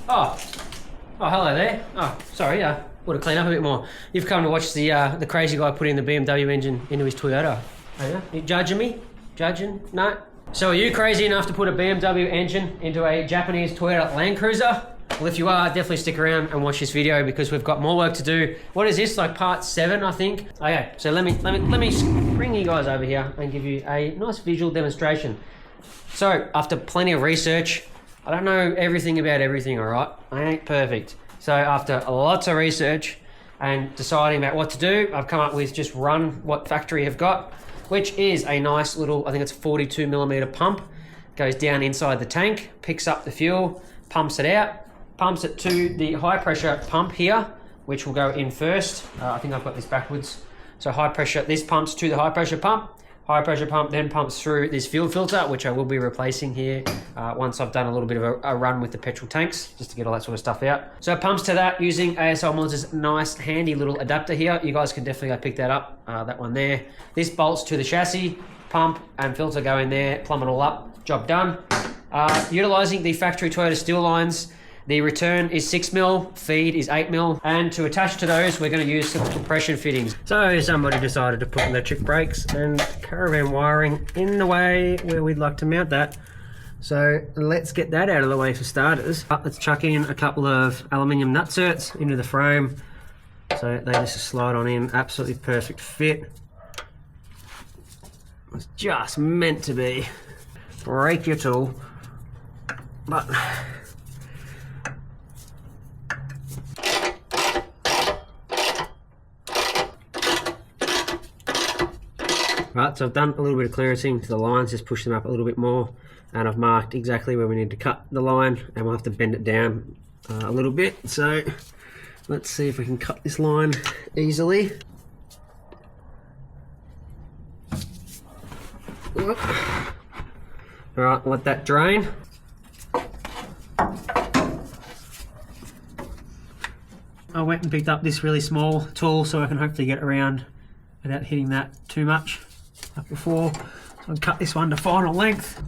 Oh, hello there. Oh, sorry, would have cleaned up a bit more. You've come to watch the crazy guy putting the BMW engine into his Toyota. Are you judging me? Judging? No? So are you crazy enough to put a BMW engine into a Japanese Toyota Land Cruiser? Well, if you are, definitely stick around and watch this video because we've got more work to do. What is this, like part 7, I think? Okay, so let me bring you guys over here and give you a nice visual demonstration. So, after plenty of research, I don't know everything about everything, all right? I ain't perfect. So after lots of research and deciding about what to do, I've come up with just run what factory have got, which is a nice little, I think it's a 42mm pump, goes down inside the tank, picks up the fuel, pumps it out, pumps it to the high pressure pump here, which will go in first. I think I've got this backwards. So high pressure, this pumps to the high pressure pump then pumps through this fuel filter, which I will be replacing here once I've done a little bit of a run with the petrol tanks, just to get all that sort of stuff out. So it pumps to that using ASL Monster's nice handy little adapter here. You guys can definitely go pick that up, that one there. This bolts to the chassis, pump and filter go in there, plumb it all up, job done. Utilizing the factory Toyota steel lines, the return is 6mm, feed is 8mm, and to attach to those, we're going to use some compression fittings. So somebody decided to put electric brakes and caravan wiring in the way where we'd like to mount that. So let's get that out of the way for starters. Let's chuck in a couple of aluminium nutserts into the frame. So they just slide on in, absolutely perfect fit. It's just meant to be. Break your tool, but right, so I've done a little bit of clearancing to the lines, just push them up a little bit more, and I've marked exactly where we need to cut the line, and we'll have to bend it down a little bit. So let's see if we can cut this line easily. Alright, let that drain. I went and picked up this really small tool so I can hopefully get around without hitting that too much like before. So I'll cut this one to final length.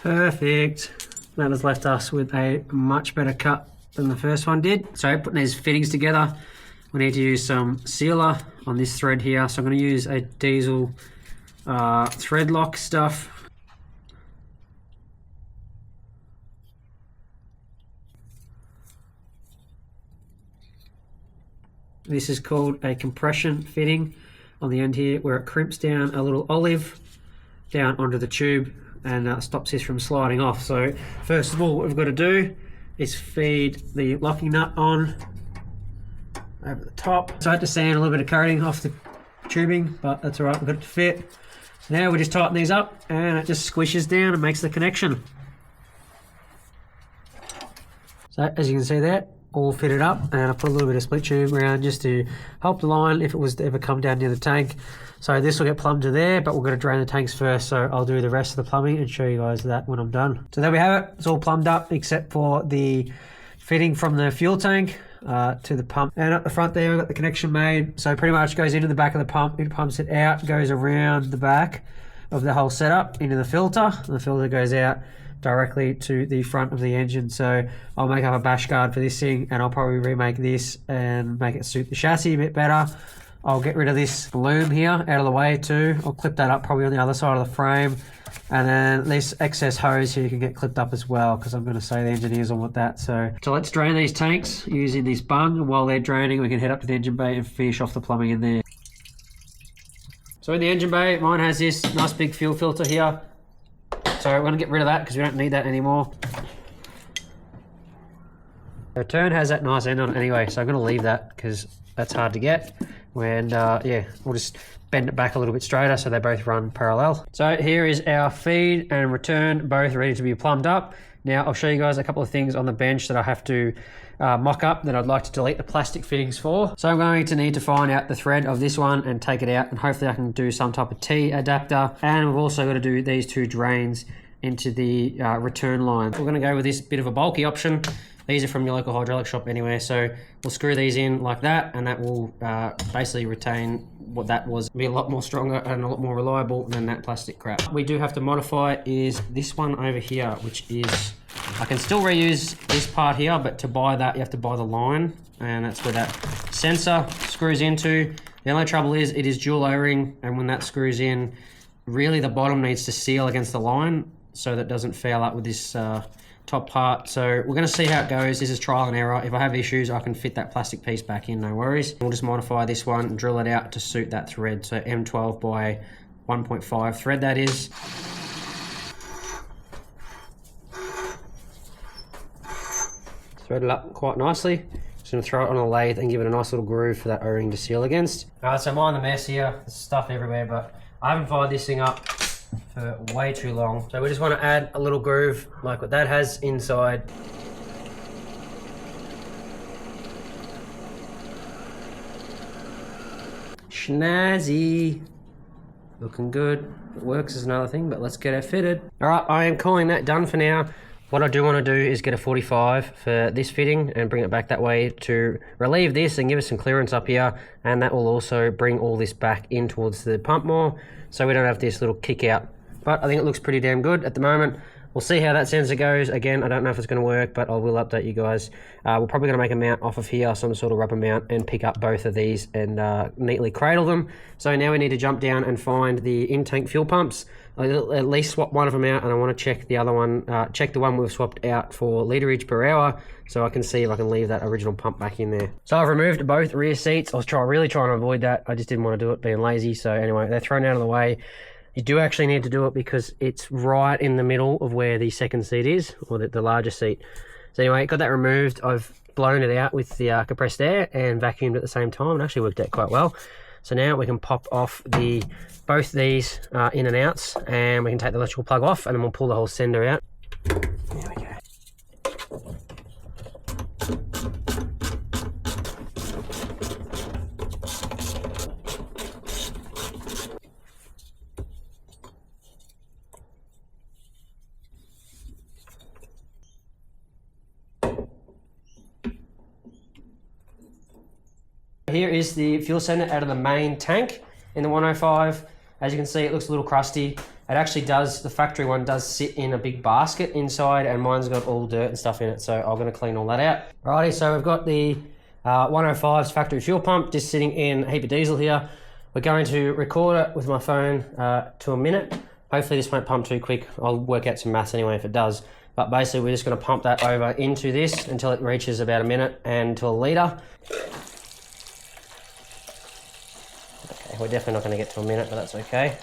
Perfect. That has left us with a much better cut than the first one did. So putting these fittings together, we need to use some sealer on this thread here. So I'm going to use a diesel thread lock stuff. This is called a compression fitting on the end here, where it crimps down a little olive down onto the tube and stops this from sliding off. So first of all, what we've got to do is feed the locking nut on over the top. So I had to sand a little bit of coating off the tubing, but that's all right, we've got it to fit. So now we just tighten these up and it just squishes down and makes the connection. So as you can see there, all fitted up, and I put a little bit of split tube around just to help the line if it was to ever come down near the tank. So this will get plumbed to there, but we're going to drain the tanks first, so I'll do the rest of the plumbing and show you guys that when I'm done. So there we have it, it's all plumbed up except for the fitting from the fuel tank to the pump. And at the front there, we've got the connection made, so pretty much goes into the back of the pump, it pumps it out, goes around the back of the whole setup into the filter, and the filter goes out directly to the front of the engine. So I'll make up a bash guard for this thing, and I'll probably remake this and make it suit the chassis a bit better. I'll get rid of this loom here out of the way too. I'll clip that up probably on the other side of the frame, and then this excess hose here can get clipped up as well, because I'm going to say the engineers will want that. So let's drain these tanks using this bung, and while they're draining we can head up to the engine bay and finish off the plumbing in there. So in the engine bay, mine has this nice big fuel filter here. So we're going to get rid of that because we don't need that anymore. The return has that nice end on it anyway, so I'm going to leave that because that's hard to get. And yeah, we'll just bend it back a little bit straighter so they both run parallel. So here is our feed and return, both ready to be plumbed up. Now I'll show you guys a couple of things on the bench that I have to mock up that I'd like to delete the plastic fittings for. So I'm going to need to find out the thread of this one and take it out, and hopefully I can do some type of T adapter. And we've also got to do these two drains into the return line. We're going to go with this bit of a bulky option, These are from your local hydraulic shop anywhere. So we'll screw these in like that, and that will basically retain what that was. Be a lot more stronger and a lot more reliable than that plastic crap. We do have to modify is this one over here, which is, I can still reuse this part here, but to buy that you have to buy the line, and that's where that sensor screws into. The only trouble is it is dual O-ring, and when that screws in, really the bottom needs to seal against the line so that it doesn't foul up with this top part. So we're going to see how it goes. This is trial and error. If I have issues, I can fit that plastic piece back in, no worries. We'll just modify this one and drill it out to suit that thread. So M12 by 1.5 thread that is. Thread it up quite nicely. Just going to throw it on a lathe and give it a nice little groove for that O-ring to seal against. Alright, so mind the mess here. There's stuff everywhere, but I haven't fired this thing up for way too long. So we just want to add a little groove like what that has inside. Snazzy. Looking good. It works is another thing, but let's get it fitted. Alright, I am calling that done for now. What I do want to do is get a 45 for this fitting and bring it back that way to relieve this and give us some clearance up here, and that will also bring all this back in towards the pump more so we don't have this little kick out. But I think it looks pretty damn good at the moment. We'll see how that sensor goes. Again, I don't know if it's going to work, but I will update you guys. We're probably going to make a mount off of here, some sort of rubber mount, and pick up both of these and neatly cradle them. So now we need to jump down and find the in-tank fuel pumps. I'll at least swap one of them out, and I want to check the other one, check the one we've swapped out for literage per hour, so I can see if I can leave that original pump back in there. So I've removed both rear seats. I was really trying to avoid that. I just didn't want to do it, being lazy. So anyway, they're thrown out of the way. You do actually need to do it because it's right in the middle of where the second seat is, or the larger seat. So anyway, got that removed. I've blown it out with the compressed air and vacuumed at the same time. It actually worked out quite well. So now we can pop off both these in and outs, and we can take the electrical plug off, and then we'll pull the whole sender out. There we go. Here is the fuel sender out of the main tank in the 105. As you can see, it looks a little crusty. It actually does, the factory one does sit in a big basket inside, and mine's got all dirt and stuff in it, so I'm going to clean all that out. Alrighty, so we've got the 105's factory fuel pump just sitting in a heap of diesel here. We're going to record it with my phone to a minute. Hopefully this won't pump too quick. I'll work out some maths anyway if it does. But basically we're just going to pump that over into this until it reaches about a minute and to a litre. We're definitely not going to get to a minute, but that's okay.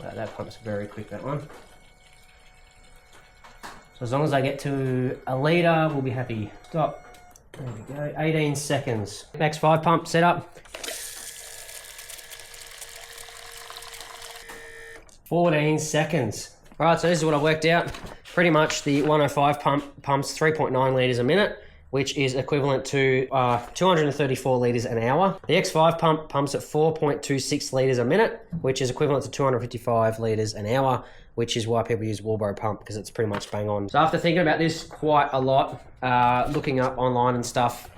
Well, that pump's very quick, that one. So as long as I get to a litre, we'll be happy. Stop. There we go. 18 seconds. X5 pump setup. 14 seconds. Alright, so this is what I worked out. Pretty much the 105 pump pumps 3.9 litres a minute, which is equivalent to 234 litres an hour. The X5 pump pumps at 4.26 litres a minute, which is equivalent to 255 litres an hour, which is why people use Walbro pump, because it's pretty much bang on. So after thinking about this quite a lot, looking up online and stuff,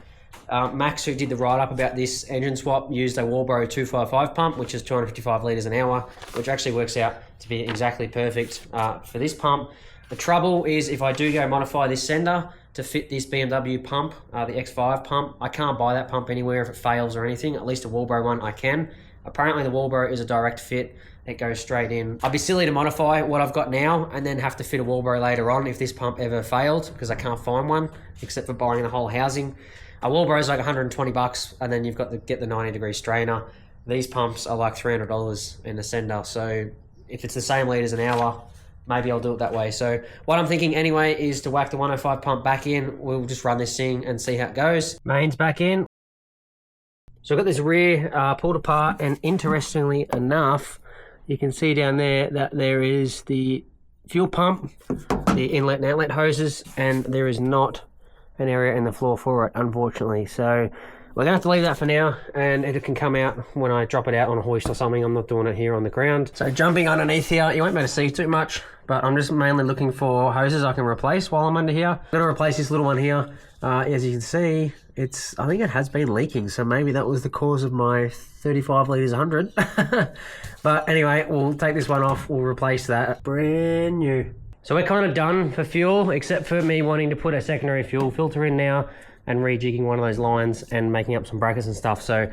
Max, who did the write-up about this engine swap, used a Walbro 255 pump, which is 255 litres an hour, which actually works out to be exactly perfect for this pump. The trouble is, if I do go modify this sender to fit this BMW pump, the X5 pump, I can't buy that pump anywhere if it fails or anything. At least a Walbro one I can. Apparently the Walbro is a direct fit. It goes straight in. I'd be silly to modify what I've got now and then have to fit a Walbro later on if this pump ever failed, because I can't find one except for buying the whole housing. A Walbro is like 120 bucks, and then you've got to get the 90-degree strainer. These pumps are like $300 in the sender. So if it's the same litres an hour, maybe I'll do it that way. So what I'm thinking anyway is to whack the 105 pump back in. We'll just run this thing and see how it goes. Mains back in. So I've got this rear pulled apart, and interestingly enough, you can see down there that there is the fuel pump, the inlet and outlet hoses, and there is not an area in the floor for it, unfortunately. So We're gonna have to leave that for now, and it can come out when I drop it out on a hoist or something. I'm not doing it here on the ground. So jumping underneath here, you won't be able to see too much, but I'm just mainly looking for hoses I can replace while I'm under here. I'm gonna replace this little one here. As you can see, I think it has been leaking, so maybe that was the cause of my 35 litres 100. But anyway, we'll take this one off, we'll replace that. Brand new. So we're kind of done for fuel, except for me wanting to put a secondary fuel filter in now and rejigging one of those lines and making up some brackets and stuff. So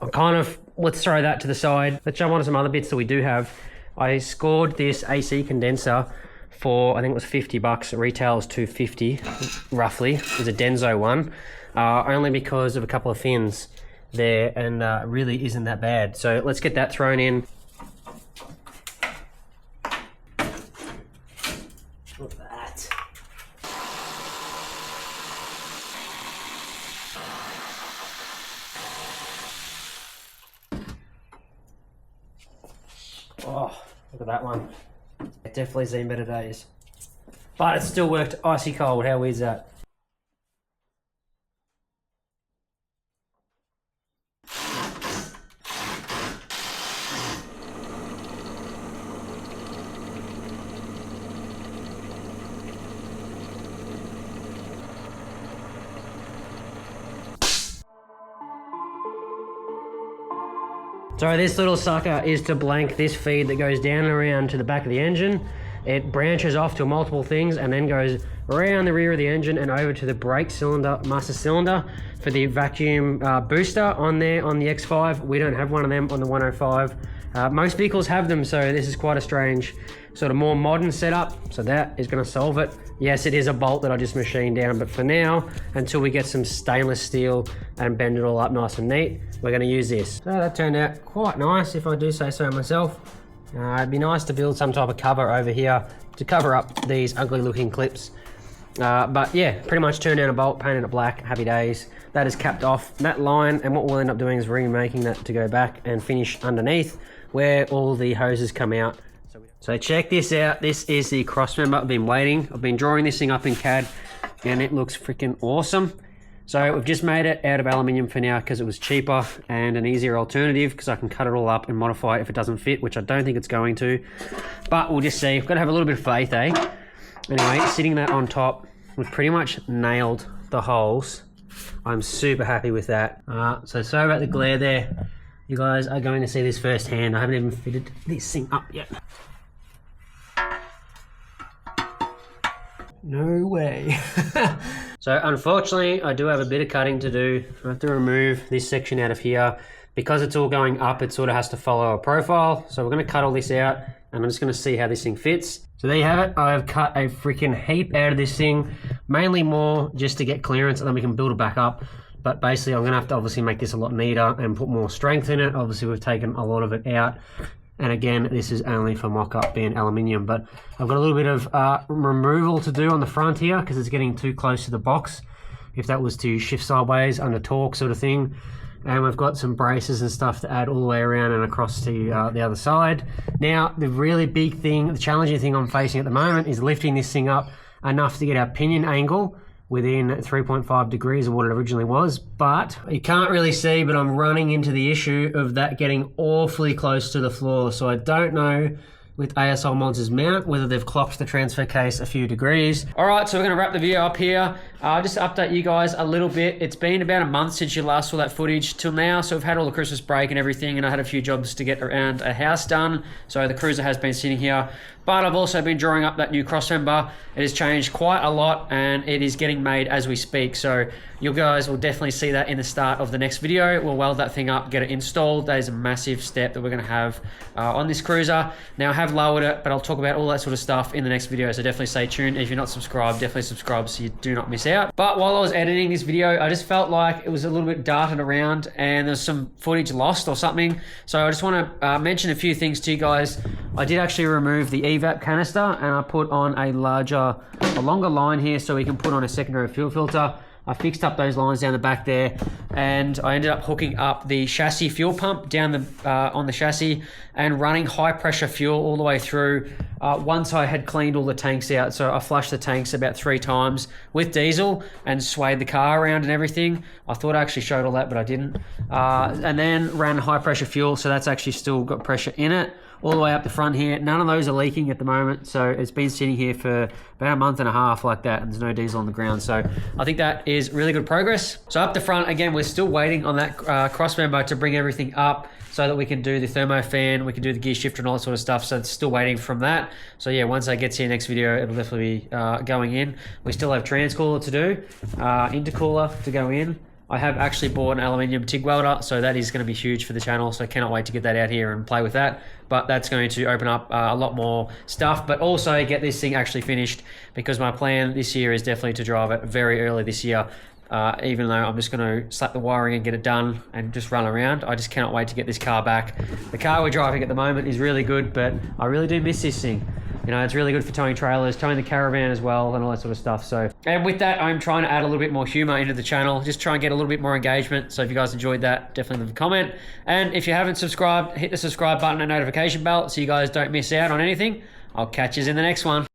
I'm kind of, let's throw that to the side. Let's jump on to some other bits that we do have. I scored this AC condenser for, I think it was 50 bucks. It retails $2.50 roughly. It's a Denso one, only because of a couple of fins there, and really isn't that bad. So let's get that thrown in. Look at that. Oh, look at that one. It definitely seen better days. But it still worked icy cold. How weird is that? So this little sucker is to blank this feed that goes down and around to the back of the engine. It branches off to multiple things and then goes around the rear of the engine and over to the brake cylinder, master cylinder, for the vacuum booster on there on the X5. We don't have one of them on the 105. Most vehicles have them, so this is quite a strange, sort of more modern setup. So that is going to solve it. Yes, it is a bolt that I just machined down, but for now, until we get some stainless steel and bend it all up nice and neat, we're going to use this. So that turned out quite nice, if I do say so myself. It'd be nice to build some type of cover over here to cover up these ugly looking clips. But yeah, pretty much turned out a bolt, painted it black, happy days. That is capped off that line, and what we'll end up doing is remaking that to go back and finish underneath where all the hoses come out. So check this out. This is the Crossmember. I've been waiting. I've been drawing this thing up in CAD, and it looks freaking awesome. So we've just made it out of aluminium for now because it was cheaper and an easier alternative, because I can cut it all up and modify it if it doesn't fit, which I don't think it's going to. But we'll just see. We've got to have a little bit of faith, eh? Anyway, sitting that on top, we've pretty much nailed the holes. I'm super happy with that. So sorry about the glare there. You guys are going to see this firsthand. I haven't even fitted this thing up yet. No way. So unfortunately, I do have a bit of cutting to do. I have to remove this section out of here. Because it's all going up, it sort of has to follow a profile. So we're going to cut all this out, and I'm just going to see how this thing fits. So there you have it. I have cut a freaking heap out of this thing, mainly more just to get clearance, and then we can build it back up. But basically, I'm going to have to obviously make this a lot neater and put more strength in it. Obviously, we've taken a lot of it out. And again, this is only for mock-up being aluminium, but I've got a little bit of removal to do on the front here because it's getting too close to the box. If that was to shift sideways under torque sort of thing. And we've got some braces and stuff to add all the way around and across to the other side. Now, the really big thing, the challenging thing I'm facing at the moment is lifting this thing up enough to get our pinion angle within 3.5 degrees of what it originally was. But you can't really see, but I'm running into the issue of that getting awfully close to the floor. So I don't know with ASL Mods' mount whether they've clocked the transfer case a few degrees. All right, so we're gonna wrap the video up here. Just to update you guys a little bit. It's been about a month since you last saw that footage till now, so we've had all the Christmas break and everything, and I had a few jobs to get around a house done, so the cruiser has been sitting here. But I've also been drawing up that new Crossmember. It has changed quite a lot, and it is getting made as we speak, so you guys will definitely see that in the start of the next video. We'll weld that thing up, get it installed. That is a massive step that we're gonna have on this cruiser. Now I have lowered it, but I'll talk about all that sort of stuff in the next video, so definitely stay tuned. If you're not subscribed, definitely subscribe so you do not miss out. But while I was editing this video, I just felt like it was a little bit darted around and there's some footage lost or something. So I just want to mention a few things to you guys. I did actually remove the evap canister and I put on a longer line here so we can put on a secondary fuel filter. I fixed up those lines down the back there, and I ended up hooking up the chassis fuel pump down the on the chassis and running high pressure fuel all the way through once I had cleaned all the tanks out. So I flushed the tanks about 3 times with diesel and swayed the car around and everything. I thought I actually showed all that, but I didn't. And then ran high pressure fuel, so that's actually still got pressure in it. All the way up the front here. None of those are leaking at the moment, so it's been sitting here for about a month and a half like that, and there's no diesel on the ground. So I think that is really good progress. So up the front, again, we're still waiting on that crossmember to bring everything up so that we can do the thermo fan, we can do the gear shifter and all that sort of stuff. So it's still waiting from that. So yeah, once that gets here next video, it'll definitely be going in. We still have transcooler to do, intercooler to go in. I have actually bought an aluminium TIG welder, so that is going to be huge for the channel, so I cannot wait to get that out here and play with that. But that's going to open up a lot more stuff, but also get this thing actually finished, because my plan this year is definitely to drive it very early this year. Even though I'm just going to slap the wiring and get it done and just run around. I just cannot wait to get this car back. The car we're driving at the moment is really good, but I really do miss this thing. You know, it's really good for towing trailers, towing the caravan as well, and all that sort of stuff. So, and with that, I'm trying to add a little bit more humor into the channel, just try and get a little bit more engagement. So if you guys enjoyed that, definitely leave a comment. And if you haven't subscribed, hit the subscribe button and notification bell so you guys don't miss out on anything. I'll catch you in the next one.